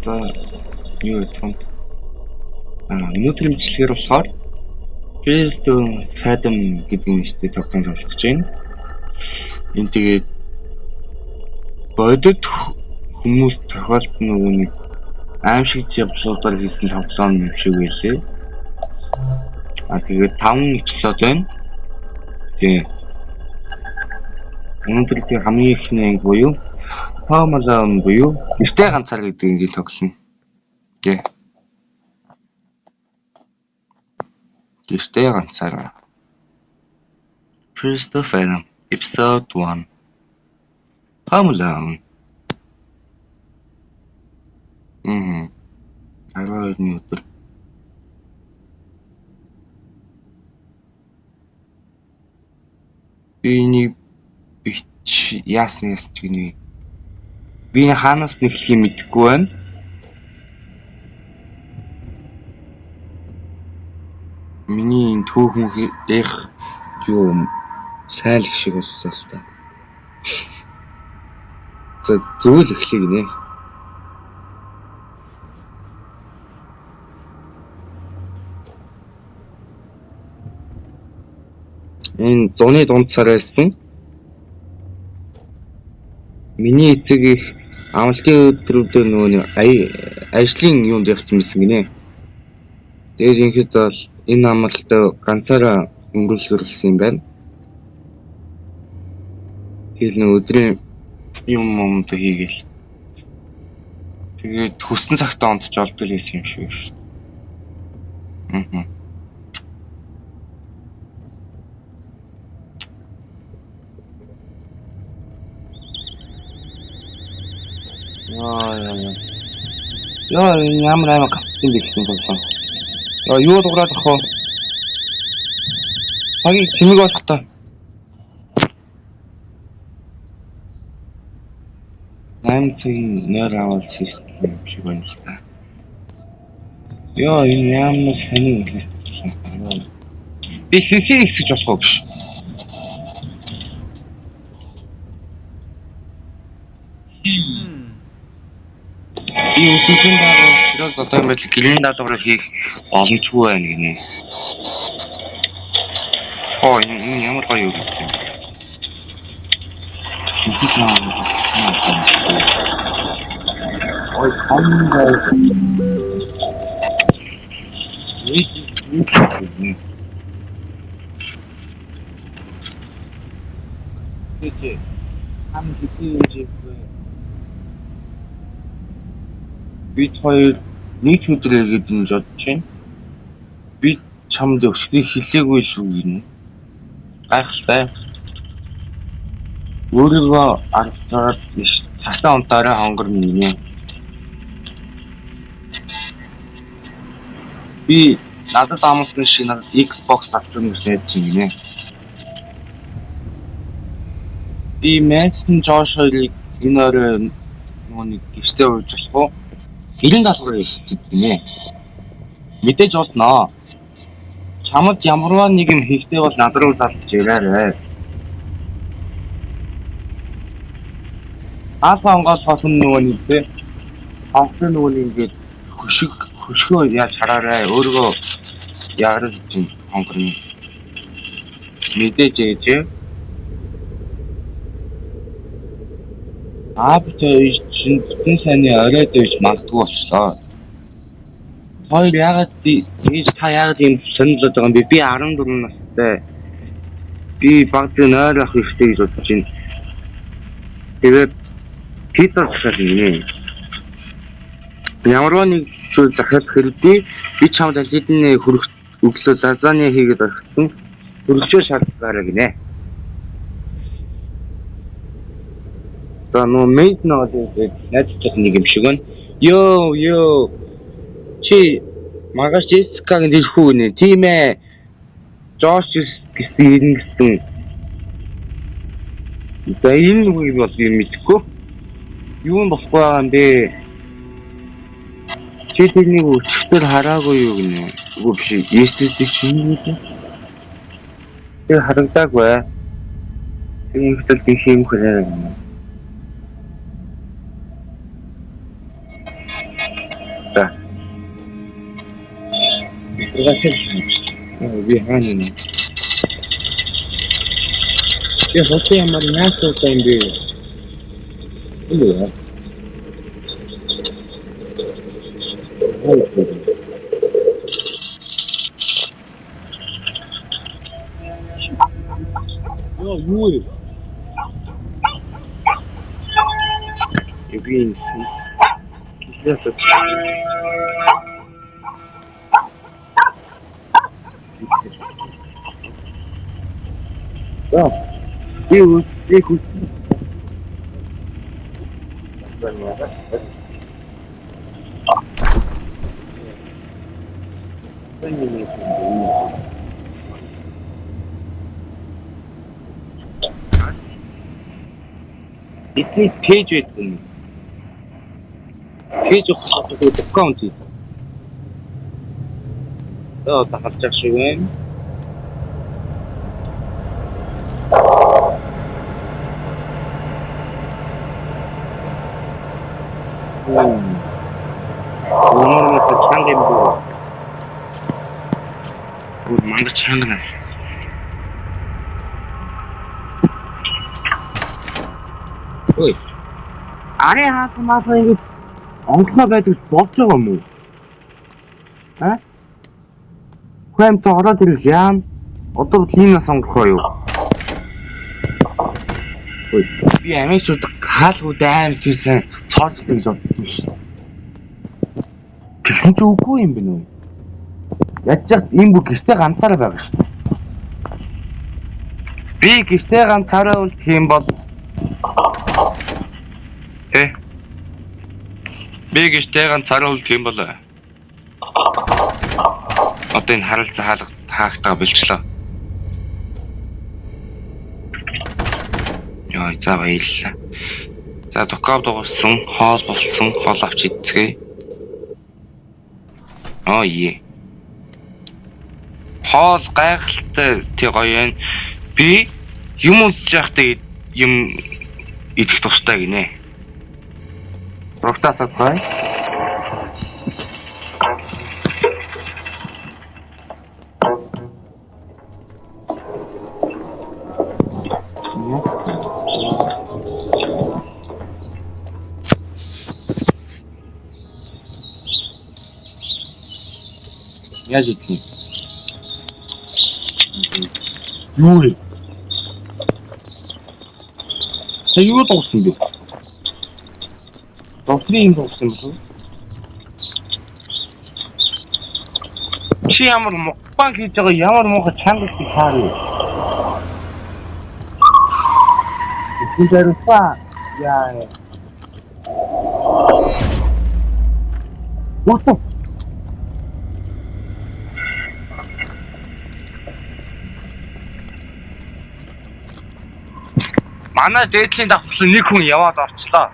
За юу гэж юм. Өнөөдрийн бичлэгээр болохоор Crystal Fathom гэдэг нэртэй тоглоом тоглож байна. Энэ тэгээд бодит хүмүүс тохиолдсон нэг аимшигт явдлуудаар хийсэн тоглоом юм шиг байлээ. Тэгээд 5 эпизод байна. Тэгээ өнөөдөр би хамгийн ихний анги буюу Home буюу гэртээ ганцаар гэдэг ангийг тоглоно. Гэ. Гэртээ ганцаар. Crystal Fathom Episode 1 Home Alone. 12 минут. Биний яасан гинэ. Биний хаанаас нэхлэх юм мэдэхгүй байна. Миний энэ түүхэн их юу сайн л шиг боллоо л та. За зөвл эхлэе гинэ. Энэ зуны дунд сараас миний эцэг их амралтын өдрүүдээр нөгөө ажлын юунд явсан байсан гинэ. Тэгээд инхэд бол энэ амралтаа ганцаараа өнгөрүүлэхээр болсон юм байна. Тэр нэг өдрийн юмд хийгээл. Тэгээд хөстөн цагтаа онцож олдвол хийсэн юм шиг байна. Яа ямар аймаг гацсан бэ гэсэн болсон. Юу дуурайх вэ? Хагийн чимэг болох та. Намтын нэр аваад хийсэн юм шиг байна л та. Яа энэ ямар сони юм. Би хийх гэж болохгүй биш. Би үсгийн дагуу учраас одоо юм байл гэлэн даалгавар хийх боломжгүй байна гинэ. Энэ ямар гоё юм бэ? Ой, хамбай. Тэгэ хам хэдий бид хоёр нэг өдөр гээд ингэж бодож байна. Би чамд өчгийг хэлээгүй л үү гинэ. Гайхалтай. Өөрийгөө аргагаад цастаа унтаараа хонгорно гинэ. Би надад амсны шиг надад Xbox авчихна гэж ярьж гинэ. Би Мэдсэн Жош хоёрыг энэ орой нэг гэртээ ууж болох уу? Гэлэн даалгавар хийх гинэ. Мэдээж болноо. Чамд ямарваа нэг юм хийхдээ бол над руу залж ирээрэй. Онгоос хосон нөгөө нэгтэй. Авсан нөгөө ингээд хөшгөө яаж хараарай. Өөрийгөө яарал чинь хонгорно. Мэдээж ээжээ. Битээ чинь бүтэн сайнны оройд иж магадгүй болчлоо. Хоёр яагаад та яагаад юм сонирхол байгаа юм бэ? Би 14 настай. Би багт нойр ах ихтэй гэж бодож байна. Тэгээд Питер захиал гинэ. Ямар нэг зүйл захиал хэрвээ би чамд аль хэдийн хөрөх өглөө лазаня хийгээд орчихсон. Хөрөгчөө шаардлагаараа гинэ. За нөө мэйс нөөд найзчих нэг юм шиг байна. Йоо. Чи магаш Джессикагийн дэлхүү нэ. Тийм ээ. Жош гэсэн. За энэ нэг юм бол юм мэдхгүй. Юу нь болохгүй байгаа юм бэ? Чи тэрнийг өчигдөр хараагүй юу гинэ. Үгүй биш. Эстэстэй чинь юу вэ? Тэр харагдаагүй. Тэр ихтэл би хийм хэрэг юм. би хаана нэ? Я хотел ямар нясуу юм бэ? Юу? Юу? Эвин сис. Кислэцэ. Да. Юу? Эдний тээж байдаг юм. Тээж ухсаад аккаунт. Одоо харж ах шиг байна. Нормально чанга юм дөө. Мангар чанганаас. Ой. Ари хаасмаас ингэ онцлоо байдаг болж байгаа юм уу? Хэмт ороод ирэх яам. Одоо линаас онгох юу? Ой. Би амигчуд хаалгууд аим тийсэн цоочтой гэж бодсон шүү. Тэгсэн ч үгүй юм бэ нөө. Яаж ч ийм бүх гэртээ ганцаараа байгаа шүү. Би гэртээ ганцаараа бол тийм бол би гэртээ ганцаараа бол тийм бол одоо энэ харилцаа хаалтаа бэлчлээ. Яа, за баярлалаа. За токоб дууссан, хоол болсон, хоол авч идцгээе. Ие. Хоол гайхалтай тий гоё юм. Би юм үзэж байхдаа юм идэх тустай гинэ. Рогтаас цай. Яаж идэх юм? Юу? Юу дууссан бэ? Докторийн дууссан юм уу? Чи ямар мукбан хийж байгаа ямар муухай чанга чи хаарна. Эцэг дөрвөө яа. What? Манай дээдлийн давхлаа нэг хүн яваад орчлоо.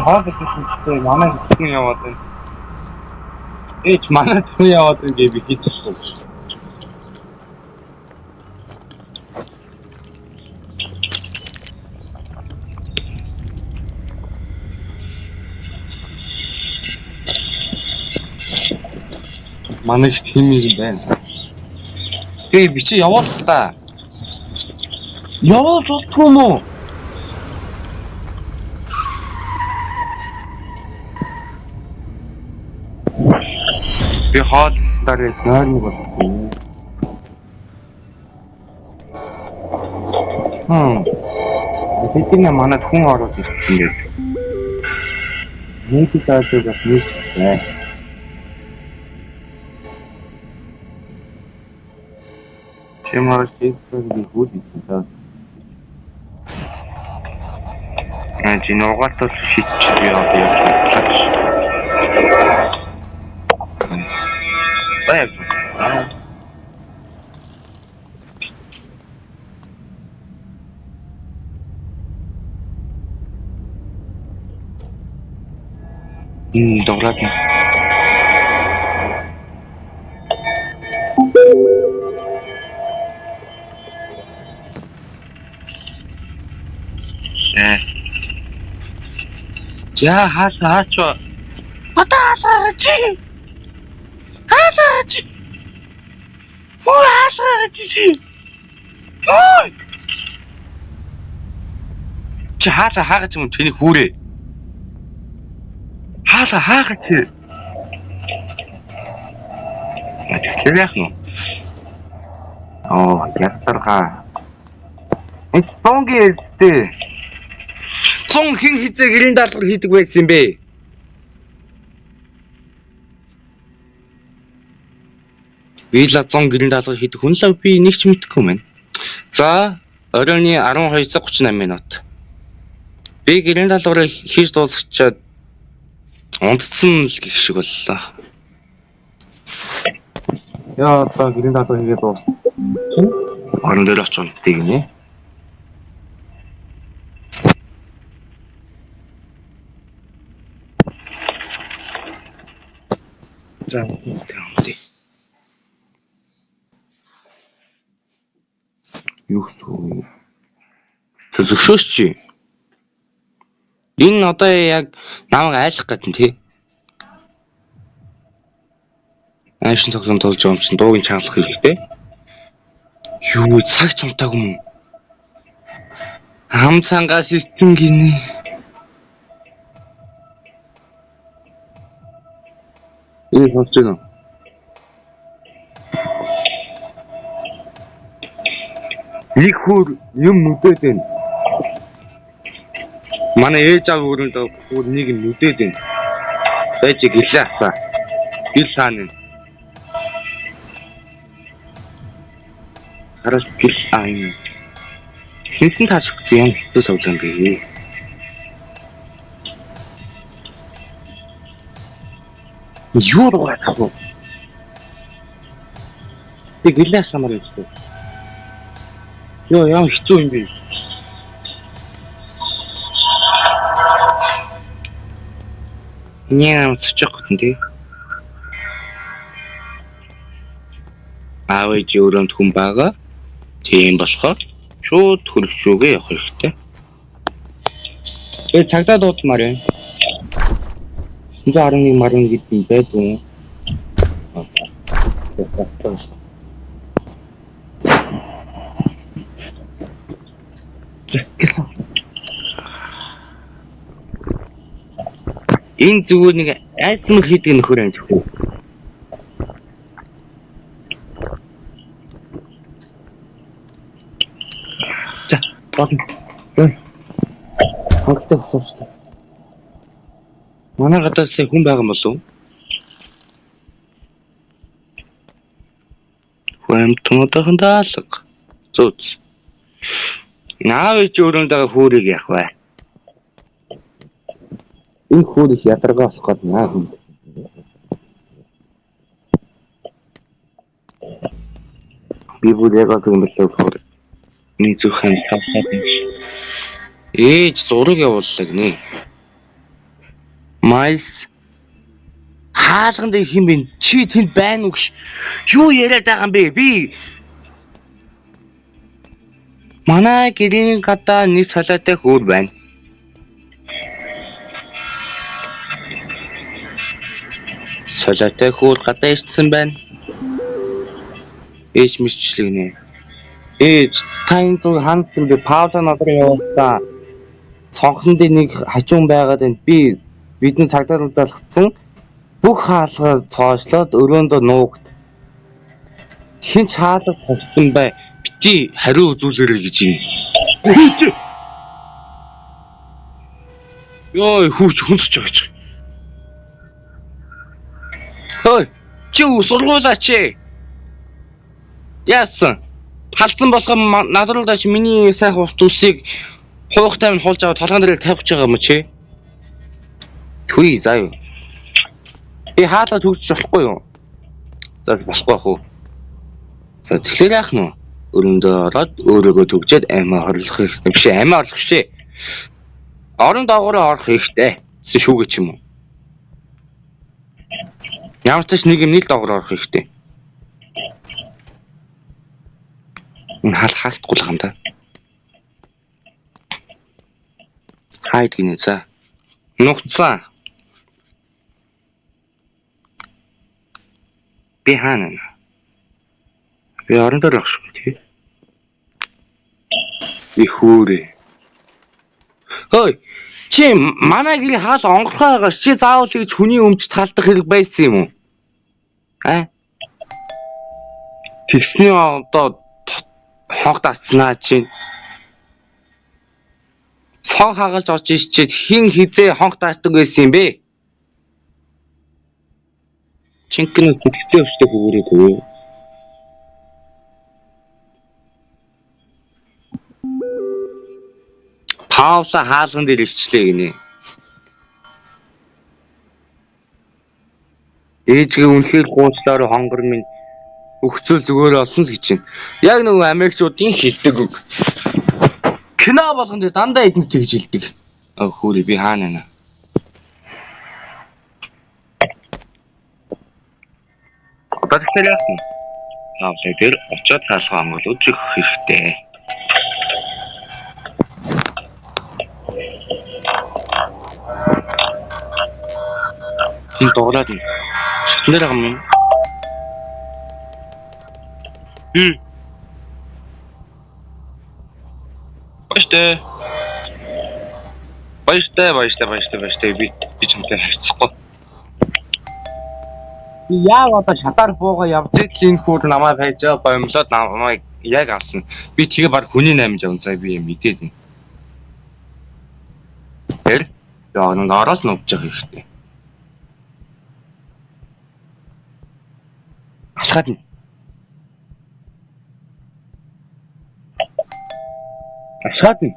Хаад гэсэн манай хүн яваад байна. Эч манай хүн яваад байна гэж би хэлчихсэн. Манай ч тийм юм байна. Би чи явал та. Явал болтгүй юм уу? Би хоол старыг нойрмог болтгүй. Тэдний манад хүн ороод ирсэн гэдэг. Нэг таасыг бас нийцлээ. Чимарс хийстэй гүйл ийцээ. Жиногоот шийдчих яваад явж. Баяр. Доглад. За хаач. Хатаасаач. Хасаач. Хуасаач. Ой. Чи хаагач юм тэний хүүрээ. Хаагач. Тэр яах нь? Ятарга. Энд тонгийн дээ. Цон хин хизээ 90 даалгавар хийдэг байсан юм бэ? Би л 190 даалгавар хийдэг хүн л би нэг ч мэдэхгүй мэн. За, оройны 12:38 минут. Би 90 даалгаврыг хийж дуусгачаад унтцсан л гэх шиг боллоо. Яа, одоо 90 даалгавар хийгээд дууссан. Орон дээр очиж унтдаг гинэ. За, үнтэй. Юу гэсэн. Зөвшөөс чи. Энэ одоо яг намайг айлах гэдэг тий. Аашин тоглоом тоглож байгаа юм чинь дуугийн чангалах хэрэгтэй. Юу цаг ч унтаагүй юм. Хам цангаас истэн гинэ. Хурц гэн. Нэг хөр юм нүдээд байна. Манай ээж аав өрөөнд хөр нэг юм нүдээд байна. Байж гэлээ аваа. Гэл саана. Хараа гэл аим. Хинсэн таашгүй юм хэвчээ тоглоом бэ. Юу руу би гэлээ самар явчихсан. Ёо яа хэцүү юм бэ? Няам цочих гэдэг нь. Аавч өрөөнд хүн байгаа. Тийм болохоор шууд хөргөчөөгээ явах хэрэгтэй. A цагтаа дуутмаар юм. 911 марин гэдэг юм байдгүй. Энэ зүгээр нэг айсмал хийдэг нөхөр юм зөвхөн. За, бод. Хангалттай боловч. Манай гадаас хүн байгаа юм болов уу? Хүн томоохон даалга. Зүз. Наавч өрөөндөө хөөрийг яах вэ? Энэ хөөрийг ядаргаа болох гээд наа хүн. Би бүр яг одоо юм болов. Нэг зөвхөн тавхаад юм. Ээж зураг явууллаа гинэ. Майс хаалганд хэм бэ? Чи тэнд байна уу гэж юу яриад байгаа юм бэ? Би манай гэрийн гадаа нэг салаатай хөөр байна. Салаатай хөөр гадаа ирсэн байна. Ээж мэрчлэг нэ. Ээж тань зүг хандсан би Паула надад явуулсан. Цонхонд нэг хажуун байгаад байна. Би бидний цагдаа удаалгацсан бүх хаалгаа цоошлоод өрөөндөө нуугд. Хин ч хаалга тавьсан бай. Бити хариу үзүүлээрэй гэж юм. Йой хүүч хүнсч байгаа ч. Хөөе. Чи сургуулаач. Яасан? Халдсан болохоо надрал даач миний сайхан ус төсийг хуухтай минь хулж аваад толгойн дээр тавьчих байгаа юм чи. Түи заа. Би хаалга төгсөж болохгүй юу? За болохгүй ах уу. За тэгэхээр яах нь вэ? Өрөндөө ороод өөрийгөө төгжээд амиа хорлох хэрэгтэй. Биш амиа орлох шээ. Орон доогоороо орох хэрэгтэй. Шүүгээ ч юм уу. Ямар ч нэг юм нэг доогоор орох хэрэгтэй. Энэ хаалтгүй л юм да. Хайд гинэ за. Нухцаа. Би хаана? Би орон дээр багш тий. Ихүүрээ. Хөөе. Чи манай гэрээ хаал онгорхоо байгаа. Чи заавал гэж хүний өмч талдах хэрэг байсан юм уу? Тэгсний одоо хонх дацснаа чи. Сон хагалж орж ичээд хин хизээ хонх даацдаг байсан юм бэ? Чинкэн хөтгтэй өстэй хөвөрөөгүй. Пауса хаалган дээр ичлээ гинэ. Ээжгээ үнэхээр гоочлоор хонгор минь өгцөл зүгээр олсон л гэж байна. Яг нөгөө Америкчуудын хэлдэг үг. Кино болгонд дандаа эднэт гэж хэлдэг. Хөөе би хаана нэ? Одоо тэгэхээр яасан? Наавсаа дээр очиод хаалгаа хонголууд зөх хэрэгтэй. Хин тоглоод нь. Нэр гам. Баяжтай би чамтай харьцахгүй. Яг одоо шатаар бууга явж энэ хүүд намайг хайж боомлоод намайг яг авсан. Би тэгээ баг хүний 8 явсан сая би мэдээд байна. Тэр яа нэг ороос нүгж явах хэрэгтэй. Алхаад нь. Алхаад нь.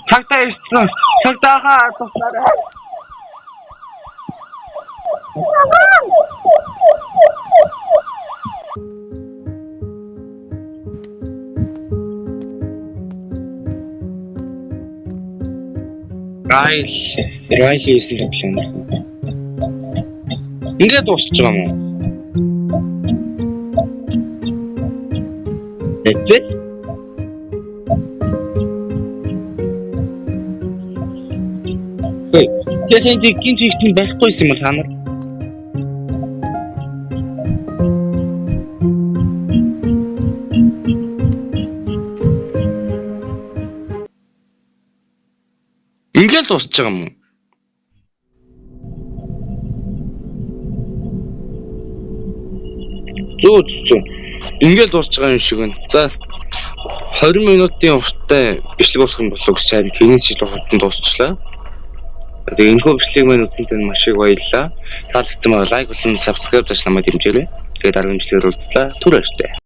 Цагтаа ирсэн. Цагтаагаа туслаарай. Райл хийсэн тоглоом. Ингээд дуусч байгаа юм уу? Эцэг? Тэгээд гинт хийх байхгүй юм бол хамаар. Ингээд дуусч байгаа юм уу? Зүү. Ингээд дуусч байгаа юм шиг байна. За 20 минутын урттай бичлэг болох юм болов гэж сайн тэнийн шийдэл хурдан дуусчлаа. Тэгээ энэ хөө бичлэг маань үзсэнд маш их баярлалаа. Таалагдсан бол лайк болон subscribe даш намайг дэмжээрэй. Тэгээ дараагийн бичлэгээр уулзлаа. Түр баяртай.